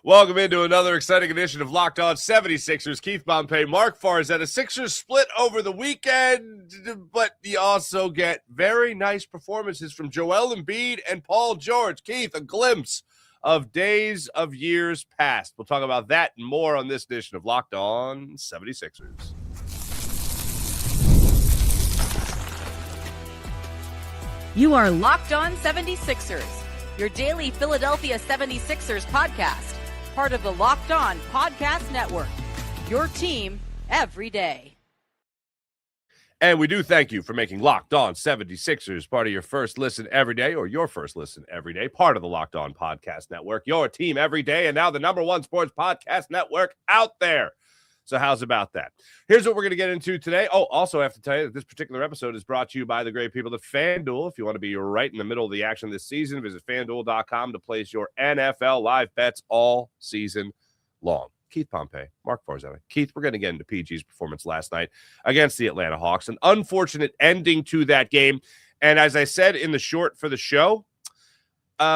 Welcome into another exciting edition of Locked On 76ers. Keith Pompey, Marc Farzetta. Sixers split over the weekend, but you also get very nice performances from Joel Embiid and Paul George. Keith, a glimpse of days of years past. We'll talk about that and more on this edition of Locked On 76ers. You are Locked On 76ers, your daily Philadelphia 76ers podcast. Part of the Locked On Podcast Network, your team every day. And we do thank you for making Locked On 76ers part of your first listen every day, or your first listen every day, part of the Locked On Podcast Network, your team every day, and now the number one sports podcast network out there. So how's about that? Here's what we're going to get into today. Oh, also I have to tell you that this particular episode is brought to you by the great people at FanDuel. If you want to be right in the middle of the action this season, visit FanDuel.com to place your NFL live bets all season long. Keith Pompey, Marc Farzetta. Keith, we're going to get into PG's performance last night against the Atlanta Hawks. An unfortunate ending to that game. And as I said in the short for the show,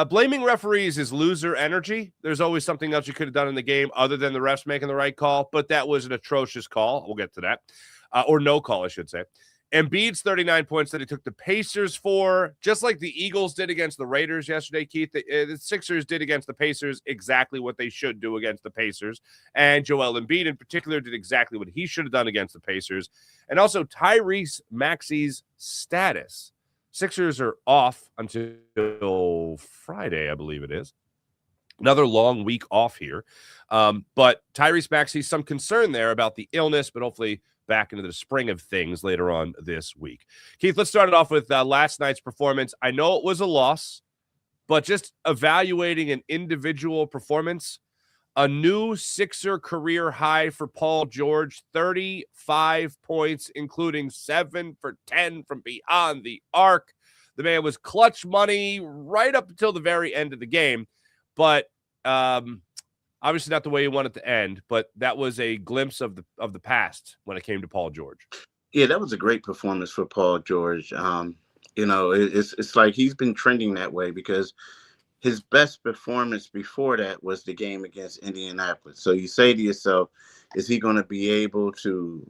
blaming referees is loser energy. There's always something else you could have done in the game other than the refs making the right call, but that was an atrocious call. We'll get to that. Or no call, I should say. Embiid's 39 points that he took the Pacers for, just like the Eagles did against the Raiders yesterday, Keith. The Sixers did against the Pacers exactly what they should do against the Pacers. And Joel Embiid in particular did exactly what he should have done against the Pacers. And also Tyrese Maxey's status. Sixers are off until Friday, I believe it is. Another long week off here. But Tyrese Maxey, some concern there about the illness, but hopefully back into the spring of things later on this week. Keith, let's start it off with last night's performance. I know it was a loss, but just evaluating an individual performance, a new Sixer career high for Paul George, 35 points, including 7 for 10 from beyond the arc. The man was clutch money right up until the very end of the game, but obviously not the way he wanted to end, but that was a glimpse of the past when it came to Paul George. Yeah, that was a great performance for Paul George. It's like he's been trending that way because his best performance before that was the game against Indianapolis. So you say to yourself, is he going to be able to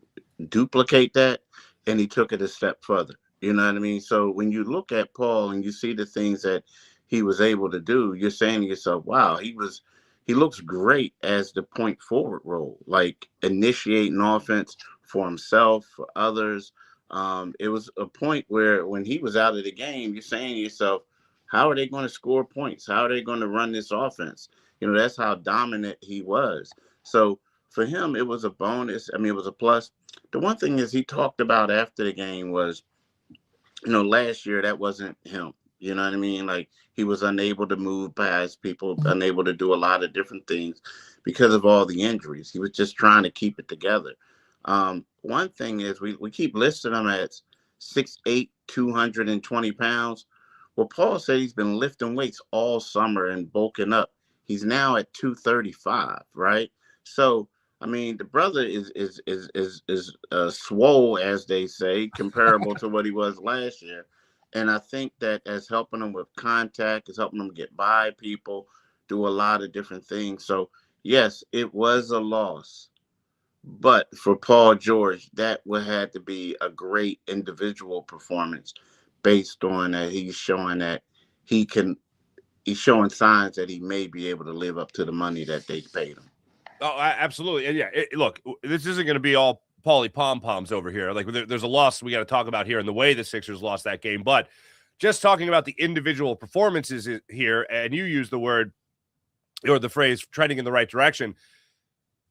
duplicate that? And he took it a step further. You know what I mean? So when you look at Paul and you see the things that he was able to do, you're saying to yourself, wow, he looks great as the point forward role, like initiating offense for himself, for others. It was a point where when he was out of the game, you're saying to yourself, how are they going to score points? How are they going to run this offense? You know, that's how dominant he was. So for him, it was a bonus. I mean, it was a plus. The one thing is he talked about after the game was, last year that wasn't him. You know what I mean? Like he was unable to move past people, unable to do a lot of different things because of all the injuries. He was just trying to keep it together. One thing is we keep listing him at 6'8", 220 pounds. Well, Paul said he's been lifting weights all summer and bulking up. He's now at 235, right? So, I mean, the brother is swole, as they say, comparable to what he was last year. And I think that as helping him with contact, is helping him get by people, do a lot of different things. So, yes, it was a loss. But for Paul George, that would have to be a great individual performance based on that he's showing that he's showing signs that he may be able to live up to the money that they paid him. Oh, absolutely. And yeah, look, this isn't going to be all Paulie pom-poms over here. Like there's a loss we got to talk about here and the way the Sixers lost that game. But just talking about the individual performances here, and you use the word or the phrase trending in the right direction.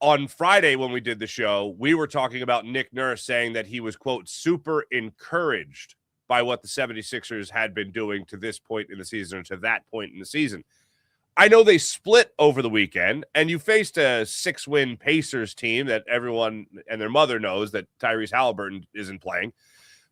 On Friday when we did the show, we were talking about Nick Nurse saying that he was, quote, super encouraged by what the 76ers had been doing to this point in the season or to that point in the season. I know they split over the weekend, and you faced a 6-win Pacers team that everyone and their mother knows that Tyrese Halliburton isn't playing.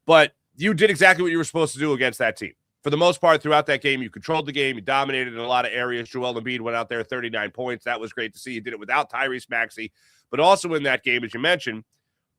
But you did exactly what you were supposed to do against that team. For the most part, throughout that game, you controlled the game. You dominated in a lot of areas. Joel Embiid went out there 39 points. That was great to see. You did it without Tyrese Maxey. But also in that game, as you mentioned,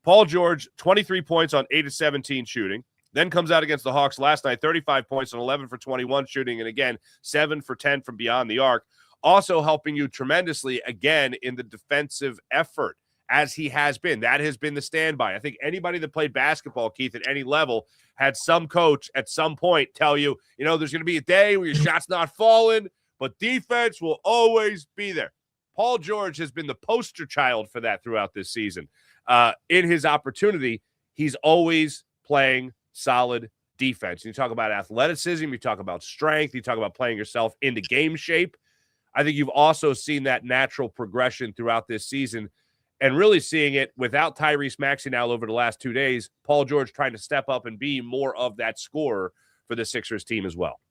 Paul George, 23 points on 8 of 17 shooting. Then comes out against the Hawks last night, 35 points on 11 for 21 shooting. And again, 7 for 10 from beyond the arc. also helping you tremendously, again, in the defensive effort, as he has been. That has been the standby. I think anybody that played basketball, Keith, at any level, had some coach at some point tell you, there's going to be a day where your shot's not falling, but defense will always be there. Paul George has been the poster child for that throughout this season. In his opportunity, he's always playing solid defense. You talk about athleticism, you talk about strength, you talk about playing yourself into game shape. I think you've also seen that natural progression throughout this season, and really seeing it without Tyrese Maxey now over the last 2 days, Paul George trying to step up and be more of that scorer for the Sixers team as well.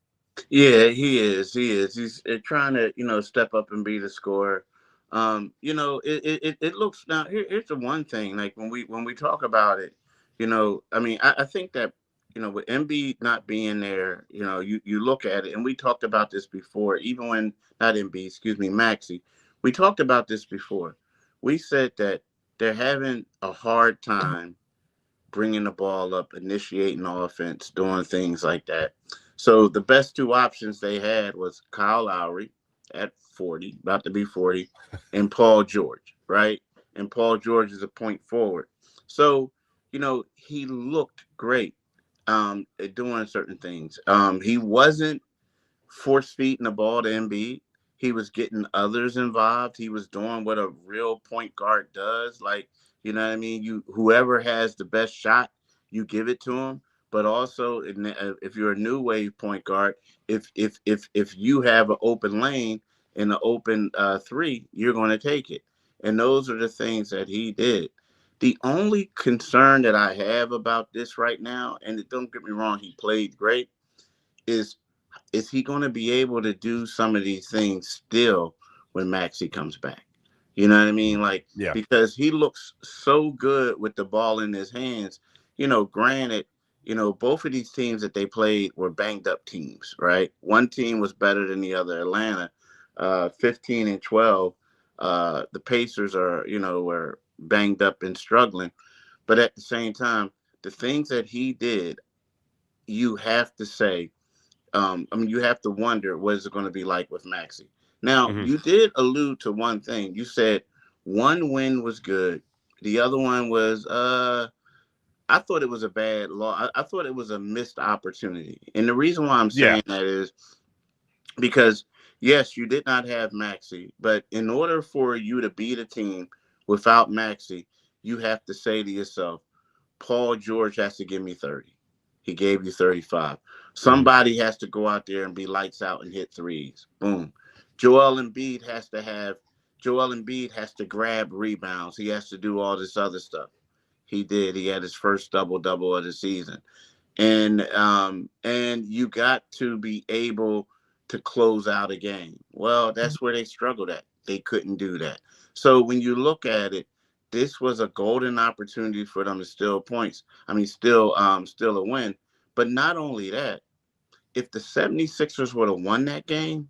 Yeah, he is. He's trying to, step up and be the scorer. It looks now. Here's the one thing. Like when we talk about it, I think that with Embiid not being there, you look at it, and we talked about this before. Even when not Embiid, excuse me, Maxey, we talked about this before. We said that they're having a hard time bringing the ball up, initiating offense, doing things like that. So the best two options they had was Kyle Lowry at 40, about to be 40, and Paul George, right? And Paul George is a point forward. So, he looked great at doing certain things. He wasn't force-feeding the ball to Embiid. He was getting others involved. He was doing what a real point guard does. Like, you know what I mean? Whoever has the best shot, you give it to him. But also, if you're a new wave point guard, if you have an open lane and an open three, you're going to take it. And those are the things that he did. The only concern that I have about this right now, and don't get me wrong, he played great, is he going to be able to do some of these things still when Maxey comes back? You know what I mean? Because he looks so good with the ball in his hands. Granted, both of these teams that they played were banged up teams, right? One team was better than the other, Atlanta, 15-12. The Pacers were banged up and struggling. But at the same time, the things that he did, you have to say, you have to wonder what is it going to be like with Maxey. Now, you did allude to one thing. You said one win was good. The other one was, I thought it was a bad law. I thought it was a missed opportunity. And the reason why I'm saying that is because, yes, you did not have Maxey, but in order for you to beat a team without Maxey, you have to say to yourself, Paul George has to give me 30. He gave you 35. Somebody has to go out there and be lights out and hit threes. Boom. Joel Embiid has to grab rebounds. He has to do all this other stuff. He did. He had his first double-double of the season. And you got to be able to close out a game. Well, that's where they struggled at. They couldn't do that. So when you look at it, this was a golden opportunity for them to steal points. Still a win. But not only that, if the 76ers would have won that game,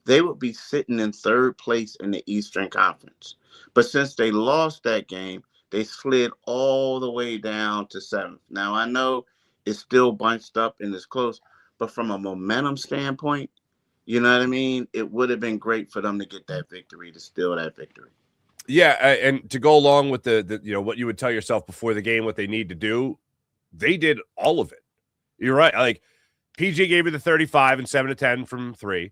they would be sitting in third place in the Eastern Conference. But since they lost that game, they slid all the way down to 7th. Now, I know it's still bunched up and it's close, but from a momentum standpoint, you know what I mean? It would have been great for them to get that victory, to steal that victory. Yeah, and to go along with the what you would tell yourself before the game, what they need to do, they did all of it. You're right. Like, PG gave you the 35 and 7 to 10 from 3.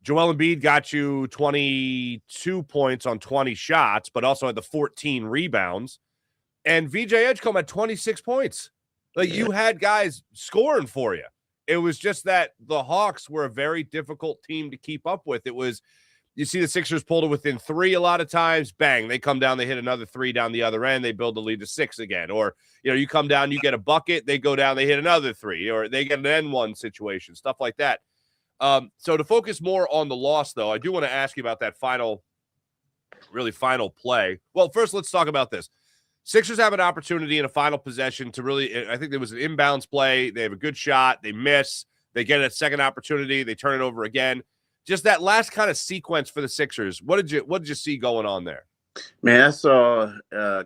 Joel Embiid got you 22 points on 20 shots, but also had the 14 rebounds. And VJ Edgecombe had 26 points. Like, you had guys scoring for you. It was just that the Hawks were a very difficult team to keep up with. It was, you see the Sixers pulled it within 3 a lot of times. Bang, they come down, they hit another 3 down the other end. They build the lead to 6 again. Or, you come down, you get a bucket. They go down, they hit another 3. Or they get an N1 situation, stuff like that. So to focus more on the loss, though, I do want to ask you about that final play. Well, first, let's talk about this. Sixers have an opportunity in a final possession to really, I think there was an inbounds play. They have a good shot. They miss. They get a second opportunity. They turn it over again. Just that last kind of sequence for the Sixers. What did you see going on there? Man, I saw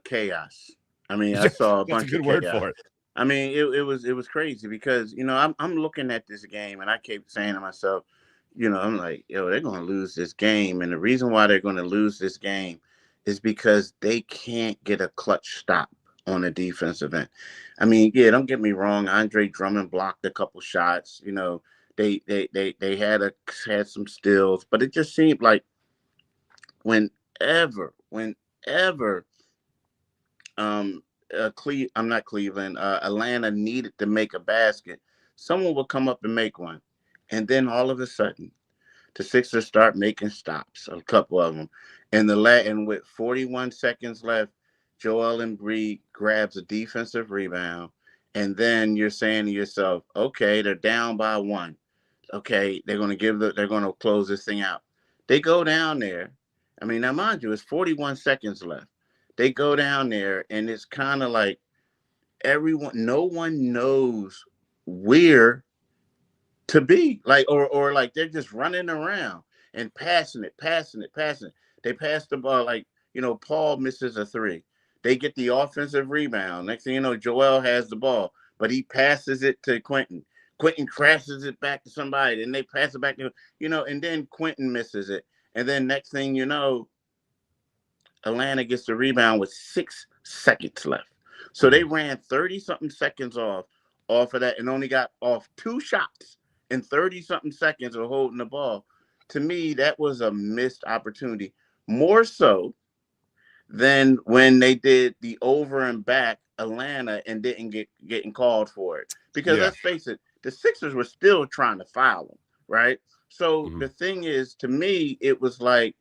chaos. I saw a bunch of chaos. That's a good word for it. It was crazy because, I'm looking at this game and I kept saying to myself, I'm like, yo, they're going to lose this game. And the reason why they're going to lose this game is because they can't get a clutch stop on a defensive end. I mean, yeah, don't get me wrong. Andre Drummond blocked a couple shots. They had some steals, but it just seemed like whenever I'm not Cleveland, Atlanta needed to make a basket, someone would come up and make one. And then all of a sudden, the Sixers start making stops, a couple of them. And with 41 seconds left, Joel Embiid grabs a defensive rebound. And then you're saying to yourself, okay, they're down by one. Okay, they're going to close this thing out. They go down there. I mean, now mind you, it's 41 seconds left. They go down there, and it's kind of like no one knows where to be, like, or like they're just running around and passing it. They pass the ball, like, Paul misses a three. They get the offensive rebound. Next thing you know, Joel has the ball, but he passes it to Quentin. Quentin crashes it back to somebody, and they pass it back to, and then Quentin misses it. And then next thing you know, Atlanta gets the rebound with 6 seconds left. So they ran 30-something seconds off of that and only got off 2 shots in 30-something seconds of holding the ball. To me, that was a missed opportunity, more so than when they did the over and back Atlanta and didn't getting called for it. Because let's face it, the Sixers were still trying to foul them, right? So the thing is, to me, it was like,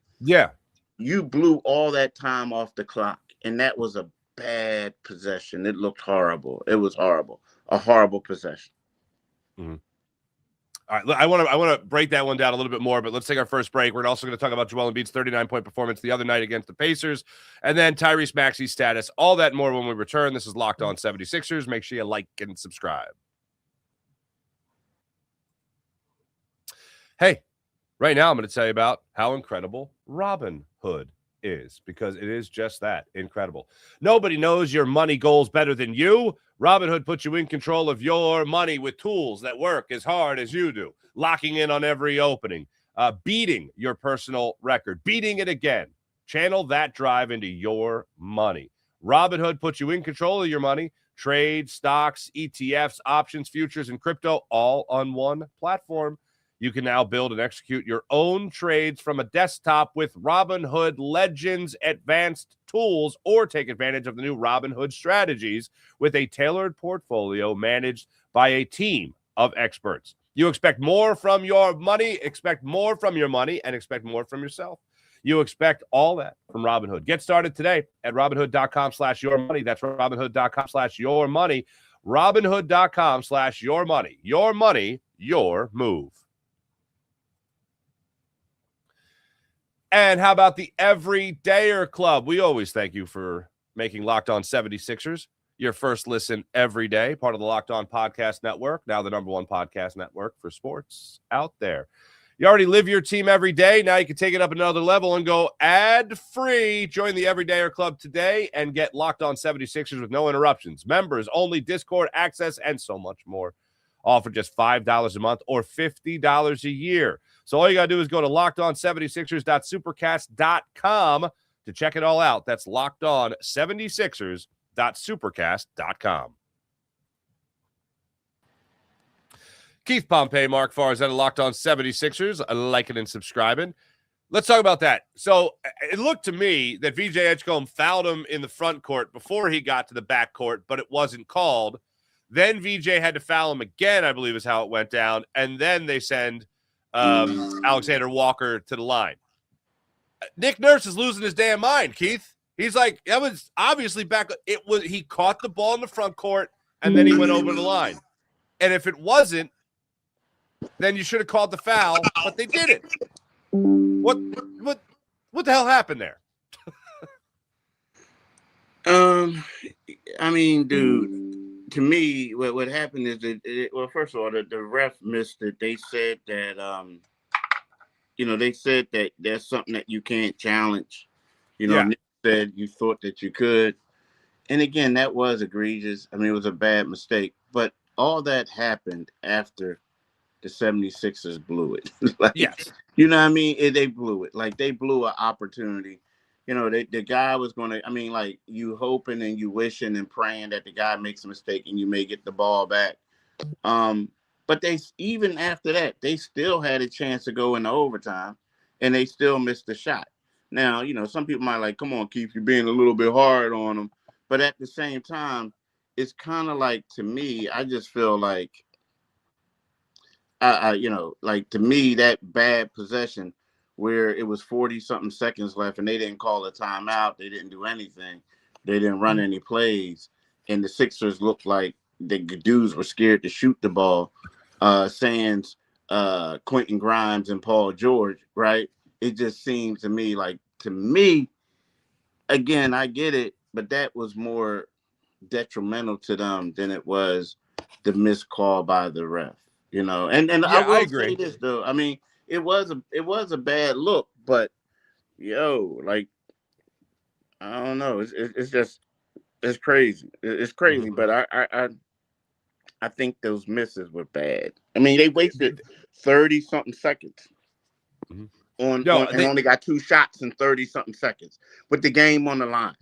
you blew all that time off the clock, and that was a bad possession. It looked horrible. It was horrible. A horrible possession. Mm-hmm. All right, I want to break that one down a little bit more, but let's take our first break. We're also going to talk about Joel Embiid's 39-point performance the other night against the Pacers, and then Tyrese Maxey's status. All that and more when we return. This is Locked On 76ers. Make sure you like and subscribe. Hey, right now I'm going to tell you about how incredible Robinhood is, because it is just that, incredible. Nobody knows your money goals better than you. Robinhood puts you in control of your money with tools that work as hard as you do, locking in on every opening, beating your personal record, beating it again. Channel that drive into your money. Robinhood puts you in control of your money. Trade, stocks, ETFs, options, futures, and crypto, all on one platform. You can now build and execute your own trades from a desktop with Robinhood Legends advanced tools, or take advantage of the new Robinhood strategies with a tailored portfolio managed by a team of experts. You expect more from your money, expect more from your money, and expect more from yourself. You expect all that from Robinhood. Get started today at Robinhood.com/yourmoney. That's Robinhood.com/yourmoney. Robinhood.com/yourmoney. Your money, your move. And how about the Everydayer Club? We always thank you for making Locked On 76ers your first listen every day, part of the Locked On Podcast Network, now the #1 podcast network for sports out there. You already live your team every day. Now you can take it up another level and go ad-free. Join the Everydayer Club today and get Locked On 76ers with no interruptions, members only, Discord access, and so much more. All for just $5 a month or $50 a year. So all you got to do is go to LockedOn76ers.supercast.com to check it all out. That's LockedOn76ers.supercast.com. Keith Pompey, Marc Farzetta, Locked On 76ers, liking and subscribing. Let's talk about that. So it looked to me that VJ Edgecombe fouled him in the front court before he got to the back court, but it wasn't called. Then VJ had to foul him again, I believe is how it went down. And then they send Alexander Walker to the line. Nick Nurse is losing his damn mind, Keith. He's like, that was obviously back. He caught the ball in the front court, and then he went over the line. And if it wasn't, then you should have called the foul, but they didn't. What the hell happened there? I mean, dude, to me, what happened is that, first of all, the ref missed it. They said that, they said that there's something that you can't challenge. Nick said you thought that you could. And again, that was egregious. I mean, it was a bad mistake. But all that happened after the 76ers blew it. Like, Yes. you know what I mean? They blew it. Like, they blew an opportunity. You know, the guy was going to, I mean, like, you hoping and you wishing and praying that the guy makes a mistake and you may get the ball back. But they, even after that, they still had a chance to go into overtime, and they still missed the shot. Now, you know, some people might like, come on, Keith, you're being a little bit hard on them. But at the same time, it's kind of like, to me, I just feel like, you know, like, to me, that bad possession where it was 40-something seconds left and they didn't call a timeout, they didn't do anything, they didn't run any plays, and the Sixers looked like the dudes were scared to shoot the ball. Sans Quentin Grimes and Paul George, right? It just seems to me like, to me, again, I get it, but that was more detrimental to them than it was the missed call by the ref, you know. And Yeah, I will I agree. say this though, I mean, it was a bad look, but yo, like, I don't know, it's just, it's crazy, it's crazy. But I think those misses were bad. I mean, they wasted 30-something seconds and only got 2 shots in 30-something seconds with the game on the line.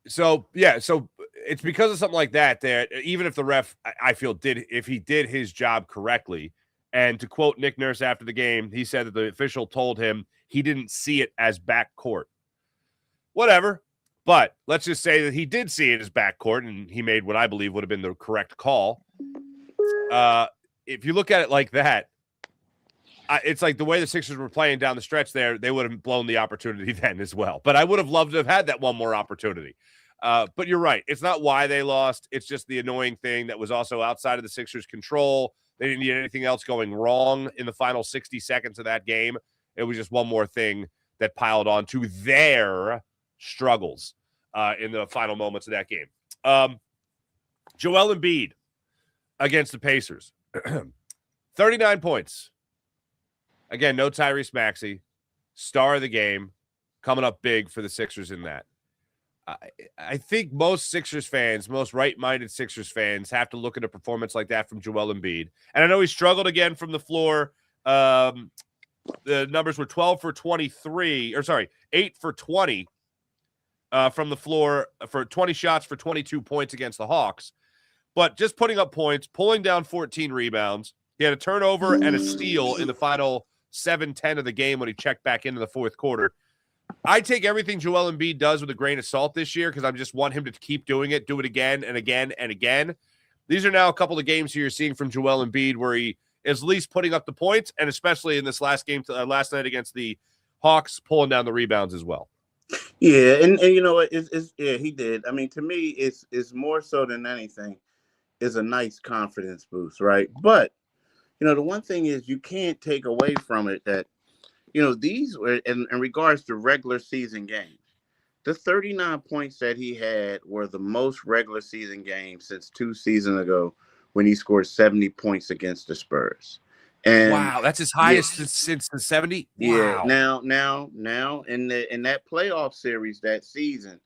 So it's because of something like that. There, even if the ref, I feel, if he did his job correctly, and to quote Nick Nurse after the game, he said that the official told him he didn't see it as backcourt. Whatever. But let's just say that he did see it as backcourt, and he made what I believe would have been the correct call. If you look at it like that, it's like the way the Sixers were playing down the stretch there, they would have blown the opportunity then as well. But I would have loved to have had that one more opportunity. But you're right. It's not why they lost. It's just the annoying thing that was also outside of the Sixers' control. They didn't need anything else going wrong in the final 60 seconds of that game. It was just one more thing that piled on to their struggles in the final moments of that game. Joel Embiid against the Pacers. 39 points. Again, no Tyrese Maxey. Star of the game. Coming up big for the Sixers in that. I think most Sixers fans, most right-minded Sixers fans, have to look at a performance like that from Joel Embiid. And I know he struggled again from the floor. The numbers were 8 for 20 from the floor for 20 shots for 22 points against the Hawks. But just putting up points, pulling down 14 rebounds. He had a turnover and a steal in the final 7-10 of the game when he checked back into the fourth quarter. I take everything Joel Embiid does with a grain of salt this year because I just want him to keep doing it, do it again and again and again. These are now a couple of games you're seeing from Joel Embiid where he is at least putting up the points, and especially in this last game last night against the Hawks, pulling down the rebounds as well. Yeah, and you know what? Yeah, he did. I mean, to me, it's more so than anything is a nice confidence boost, right? But you know, the one thing is you can't take away from it that, you know, these were in regards to regular season games. The 39 points that he had were the most regular season games since 2 seasons ago when he scored 70 points against the Spurs. And wow, that's his highest since the 70. Yeah. Wow. Now in that playoff series that season,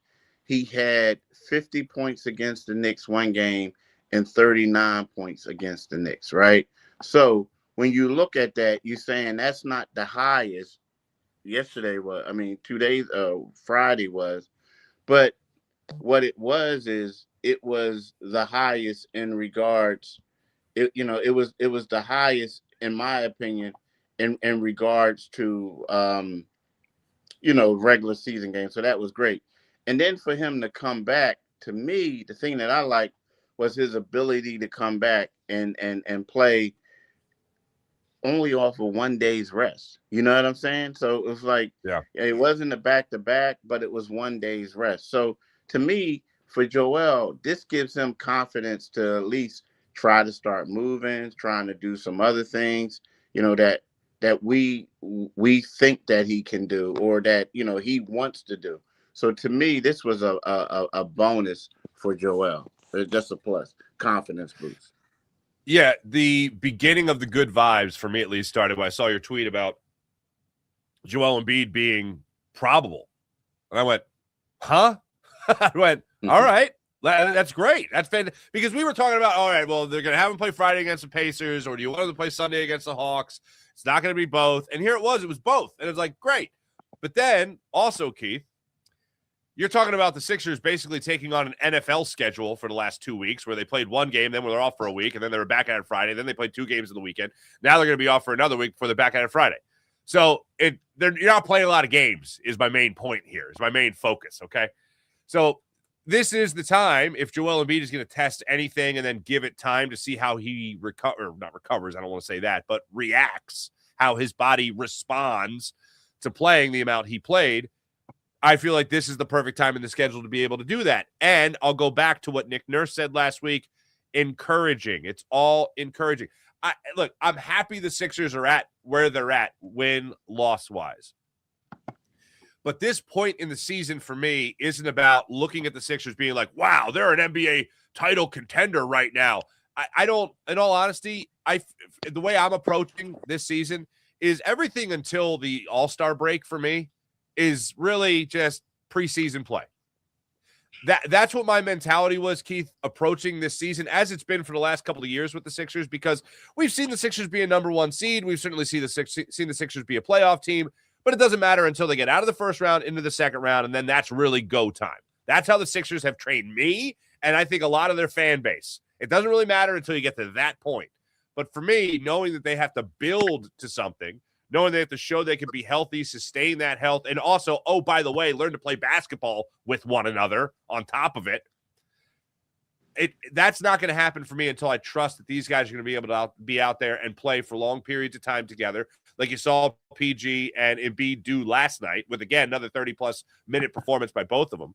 he had 50 points against the Knicks one game and 39 points against the Knicks, right? So when you look at that, you're saying that's not the highest. Yesterday was, I mean, 2 days, Friday was, but what it was is it was the highest in regards. It was the highest in my opinion in regards to regular season games. So that was great. And then for him to come back, to me, the thing that I liked was his ability to come back and play only off of 1 day's rest. You know what I'm saying? So it was like, it wasn't a back-to-back, but it was 1 day's rest. So to me, for Joel, this gives him confidence to at least try to start moving, trying to do some other things, you know, that we think that he can do or that, you know, he wants to do. So to me, this was a bonus for Joel. It's just a plus, confidence boost. Yeah, the beginning of the good vibes for me at least started when I saw your tweet about Joel Embiid being probable. And I went, huh? I went, all right, That's great. That's fantastic. Because we were talking about, all right, well, they're going to have him play Friday against the Pacers, or do you want him to play Sunday against the Hawks? It's not going to be both. And here it was both. And it was like, great. But then also, Keith, you're talking about the Sixers basically taking on an NFL schedule for the last 2 weeks where they played one game, then they're off for a week, and then they were back at it Friday. Then they played 2 games in the weekend. Now they're going to be off for another week before they're back at it Friday. So you're not playing a lot of games is my main point here, is my main focus, okay? So this is the time, if Joel Embiid is going to test anything and then give it time to see how he not recovers, I don't want to say that, but reacts, how his body responds to playing the amount he played, I feel like this is the perfect time in the schedule to be able to do that. And I'll go back to what Nick Nurse said last week, encouraging. It's all encouraging. Look, I'm happy the Sixers are at where they're at, win-loss wise. But this point in the season for me isn't about looking at the Sixers being like, wow, they're an NBA title contender right now. I don't, in all honesty, the way I'm approaching this season is everything until the All-Star break for me is really just preseason play. That's what my mentality was, Keith, approaching this season, as it's been for the last couple of years with the Sixers, because we've seen the Sixers be a number 1 seed. We've certainly seen the Sixers be a playoff team, but it doesn't matter until they get out of the first round into the second round, and then that's really go time. That's how the Sixers have trained me, and I think a lot of their fan base. It doesn't really matter until you get to that point. But for me, knowing that they have to build to something, knowing they have to show they can be healthy, sustain that health, and also, oh, by the way, learn to play basketball with one another on top of it. That's not going to happen for me until I trust that these guys are going to be able to be out there and play for long periods of time together, like you saw PG and Embiid do last night with, again, another 30-plus minute performance by both of them.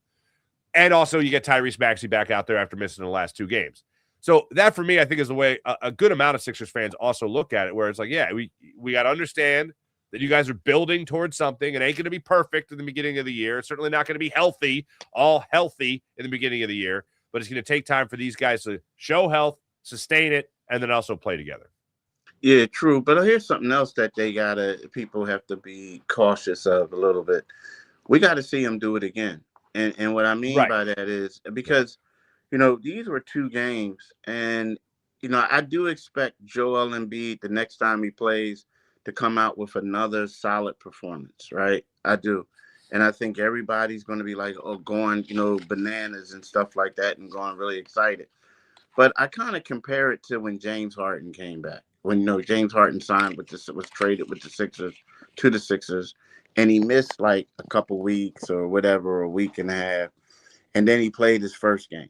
And also you get Tyrese Maxey back out there after missing the last 2 games. So that, for me, I think is the way a good amount of Sixers fans also look at it, where it's like, yeah, we got to understand that you guys are building towards something. It ain't going to be perfect in the beginning of the year. It's certainly not going to be all healthy in the beginning of the year, but it's going to take time for these guys to show health, sustain it, and then also play together. Yeah, true. But here's something else that people have to be cautious of a little bit. We got to see them do it again. And what I mean by that is because, these were 2 games, and, I do expect Joel Embiid the next time he plays to come out with another solid performance, right? I do. And I think everybody's going to be like, going, bananas and stuff like that and going really excited. But I kind of compare it to when James Harden came back. When, James Harden was traded with the Sixers to the Sixers, and he missed like a couple weeks or whatever, a week and a half. And then he played his first game.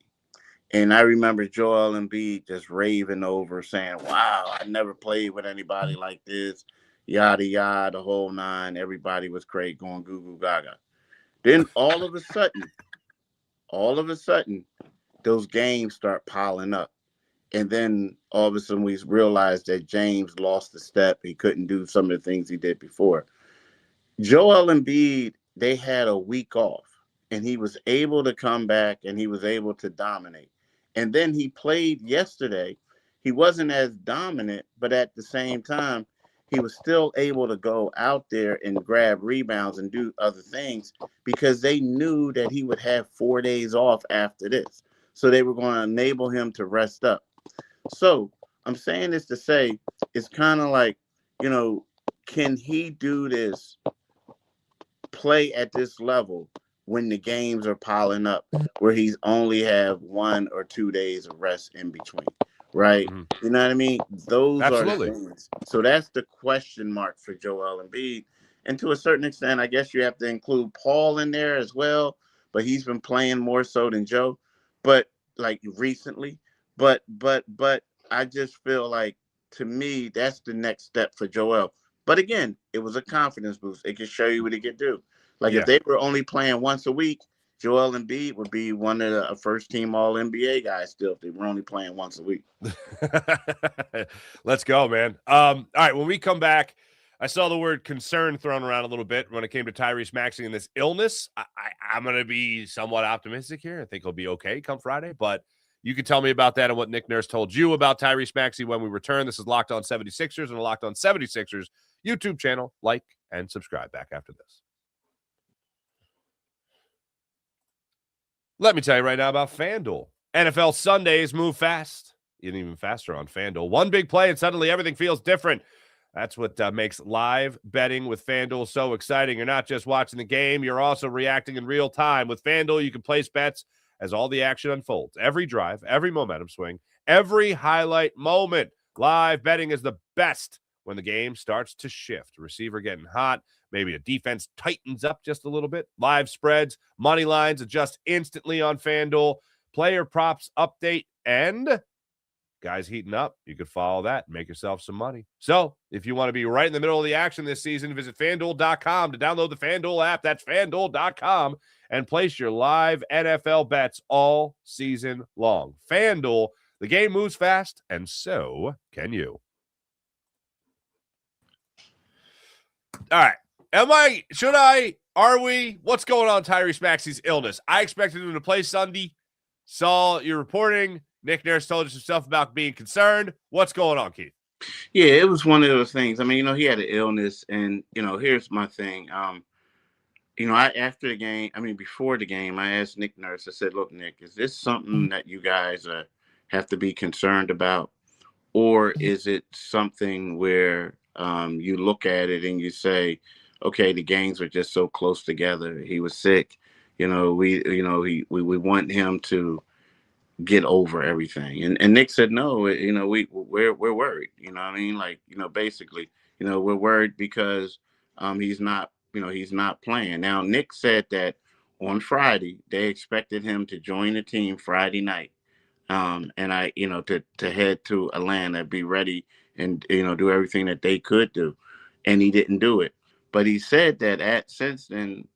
And I remember Joel Embiid just raving over saying, wow, I never played with anybody like this, yada, yada, the whole 9. Everybody was great, going goo, goo, gaga. Then all of a sudden, those games start piling up. And then all of a sudden we realized that James lost a step. He couldn't do some of the things he did before. Joel Embiid, they had a week off, and he was able to come back, and he was able to dominate. And then he played yesterday. He wasn't as dominant, but at the same time, he was still able to go out there and grab rebounds and do other things because they knew that he would have 4 days off after this. So they were going to enable him to rest up. So I'm saying this to say it's kind of like, can he do this, play at this level when the games are piling up, where he's only have 1 or 2 days of rest in between, right? Mm-hmm. You know what I mean? Those Absolutely. are the things. So that's the question mark for Joel Embiid. And to a certain extent, I guess you have to include Paul in there as well, but he's been playing more so than Joe, but like recently. But I just feel like, to me, that's the next step for Joel. But again, it was a confidence boost. It can show you what he could do. Like if they were only playing once a week, Joel Embiid would be one of the first-team All-NBA guys still if they were only playing once a week. Let's go, man. All right, when we come back, I saw the word concern thrown around a little bit when it came to Tyrese Maxey and this illness. I'm going to be somewhat optimistic here. I think he'll be okay come Friday, but you can tell me about that and what Nick Nurse told you about Tyrese Maxey when we return. This is Locked On 76ers and the Locked On 76ers YouTube channel. Like and subscribe. Back after this. Let me tell you right now about FanDuel. NFL Sundays move fast, even faster on FanDuel. One big play and suddenly everything feels different. That's what makes live betting with FanDuel so exciting. You're not just watching the game, you're also reacting in real time. With FanDuel, you can place bets as all the action unfolds. Every drive, every momentum swing, every highlight moment. Live betting is the best when the game starts to shift. Receiver getting hot, maybe a defense tightens up just a little bit. Live spreads, money lines adjust instantly on FanDuel. Player props update, and guys heating up. You could follow that and make yourself some money. So if you want to be right in the middle of the action this season, visit FanDuel.com to download the FanDuel app. That's FanDuel.com and place your live NFL bets all season long. FanDuel, the game moves fast, and so can you. All right. Are we? What's going on Tyrese Maxey's illness? I expected him to play Sunday. Saw your reporting. Nick Nurse told us some stuff about being concerned. What's going on, Keith? Yeah, it was one of those things. I mean, he had an illness, and here's my thing. After the game, before the game, I asked Nick Nurse. I said, "Look, Nick, is this something that you guys have to be concerned about, or is it something where you look at it and you say, okay, the games are just so close together. He was sick. We want him to get over everything." And Nick said, no, we're worried. Basically, we're worried because he's not playing. Now, Nick said that on Friday, they expected him to join the team Friday night. To head to Atlanta, be ready and, do everything that they could do. And he didn't do it. But he said that since then,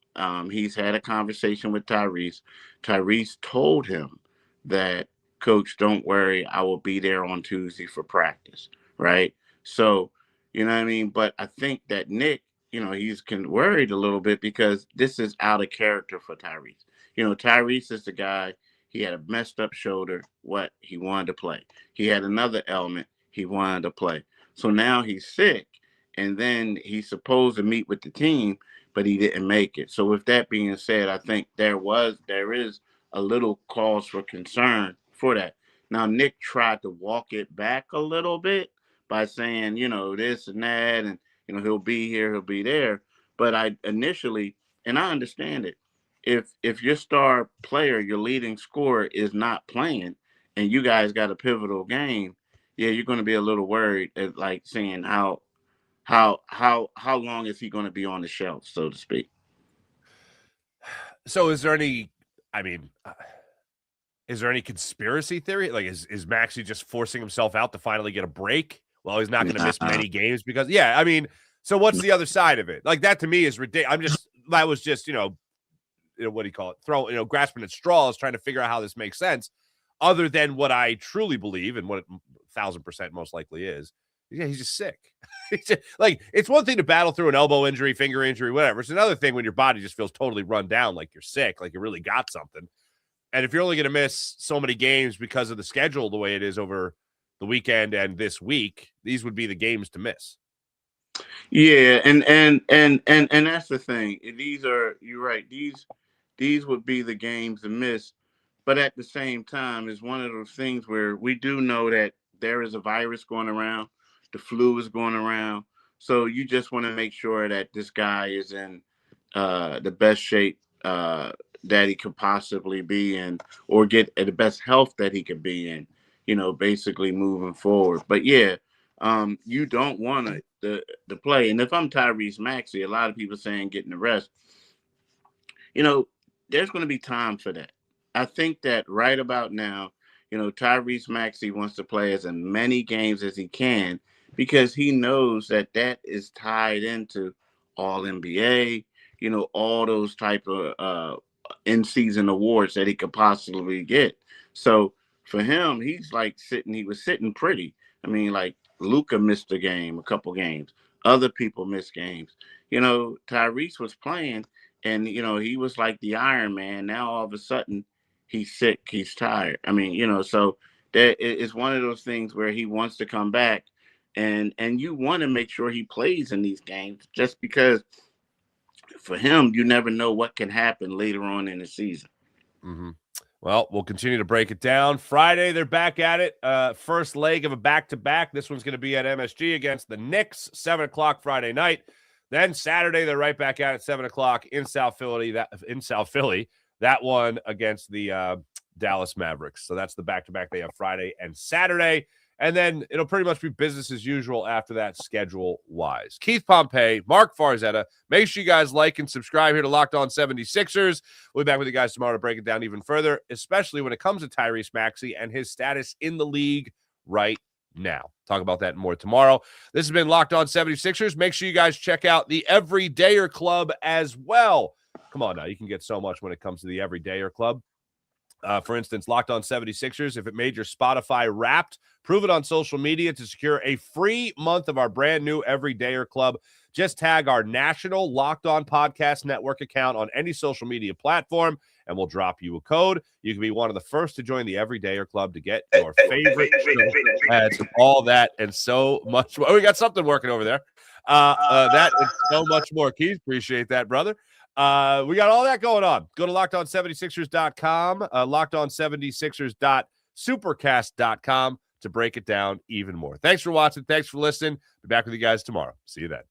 he's had a conversation with Tyrese. Tyrese told him that, "Coach, don't worry, I will be there on Tuesday for practice." Right. So, but I think that Nick, he's worried a little bit because this is out of character for Tyrese. Tyrese is the guy. He had a messed up shoulder. He wanted to play. He had another ailment. He wanted to play. So now he's sick, and then he's supposed to meet with the team, but he didn't make it. So with that being said, I think there is a little cause for concern for that. Now, Nick tried to walk it back a little bit by saying, this and that, and, he'll be here, he'll be there. But I understand it. If your star player, your leading scorer, is not playing, and you guys got a pivotal game, yeah, you're going to be a little worried at saying how long is he going to be on the shelf, so to speak. So is there any conspiracy theory? Like, is Maxey just forcing himself out to finally get a break? Well, he's not going to miss many games because, so what's the other side of it? Like, that to me is ridiculous. That was just, what do you call it? Grasping at straws, trying to figure out how this makes sense, other than what I truly believe and what it 1,000% most likely is. Yeah, he's just sick. It's one thing to battle through an elbow injury, finger injury, whatever. It's another thing when your body just feels totally run down, like you're sick, like you really got something. And if you're only going to miss so many games because of the schedule the way it is over the weekend and this week, these would be the games to miss. Yeah, and that's the thing. You're right. These would be the games to miss. But at the same time, it's one of those things where we do know that there is a virus going around, the flu is going around. So you just want to make sure that this guy is in the best shape that he could possibly be in, or get the best health that he could be in, basically moving forward. But yeah, you don't want to play. And if I'm Tyrese Maxey, a lot of people saying getting the rest, there's going to be time for that. I think that right about now, Tyrese Maxey wants to play as many games as he can because he knows that is tied into all NBA, all those type of in-season awards that he could possibly get. So for him, he was sitting pretty. Luka missed a game, a couple games. Other people missed games. Tyrese was playing, and, he was like the Iron Man. Now all of a sudden, he's sick, he's tired. So that it's one of those things where he wants to come back, and you want to make sure he plays in these games, just because for him, you never know what can happen later on in the season. Mm-hmm. Well, we'll continue to break it down. Friday, they're back at it. First leg of a back-to-back. This one's going to be at MSG against the Knicks, 7 o'clock Friday night. Then Saturday, they're right back at it, 7 o'clock in South Philly. That one against the Dallas Mavericks. So that's the back-to-back. They have Friday and Saturday. And then it'll pretty much be business as usual after that, schedule-wise. Keith Pompey, Marc Farzetta. Make sure you guys like and subscribe here to Locked On 76ers. We'll be back with you guys tomorrow to break it down even further, especially when it comes to Tyrese Maxey and his status in the league right now. Talk about that more tomorrow. This has been Locked On 76ers. Make sure you guys check out the Everydayer Club as well. Come on now. You can get so much when it comes to the Everydayer Club. For instance, Locked On 76ers, if it made your Spotify Wrapped, prove it on social media to secure a free month of our brand new Everydayer Club. Just tag our national Locked On Podcast Network account on any social media platform, and we'll drop you a code. You can be one of the first to join the Everydayer Club to get your favorite ads, all that, and so much more. Oh, we got something working over there. That and so much more. Keith, appreciate that, brother. We got all that going on. Go to LockedOn76ers.com, LockedOn76ers.supercast.com to break it down even more. Thanks for watching. Thanks for listening. Be back with you guys tomorrow. See you then.